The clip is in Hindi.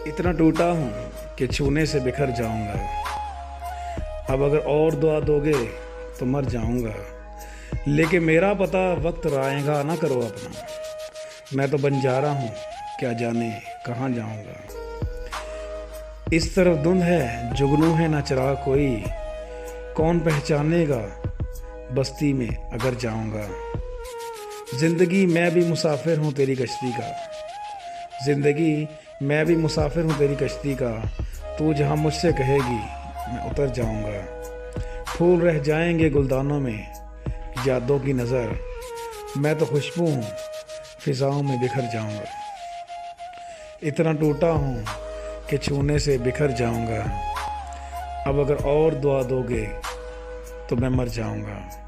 इतना टूटा हूँ कि छूने से बिखर जाऊंगा। अब अगर और दुआ दोगे तो मर जाऊंगा। लेकिन मेरा पता वक्त आएगा, ना करो अपना। मैं तो बंजारा हूँ, क्या जाने कहाँ जाऊंगा। इस तरफ धुंध है, जुगनू है ना चिराग कोई, कौन पहचानेगा बस्ती में अगर जाऊंगा। जिंदगी मैं भी मुसाफिर हूँ तेरी कश्ती का, जिंदगी मैं भी मुसाफिर हूँ तेरी कश्ती का। तू जहाँ मुझसे कहेगी मैं उतर जाऊंगा। फूल रह जाएंगे गुलदानों में यादों की नज़र, मैं तो खुशबू हूँ फिजाओं में बिखर जाऊंगा। इतना टूटा हूँ कि छूने से बिखर जाऊंगा। अब अगर और दुआ दोगे तो मैं मर जाऊंगा।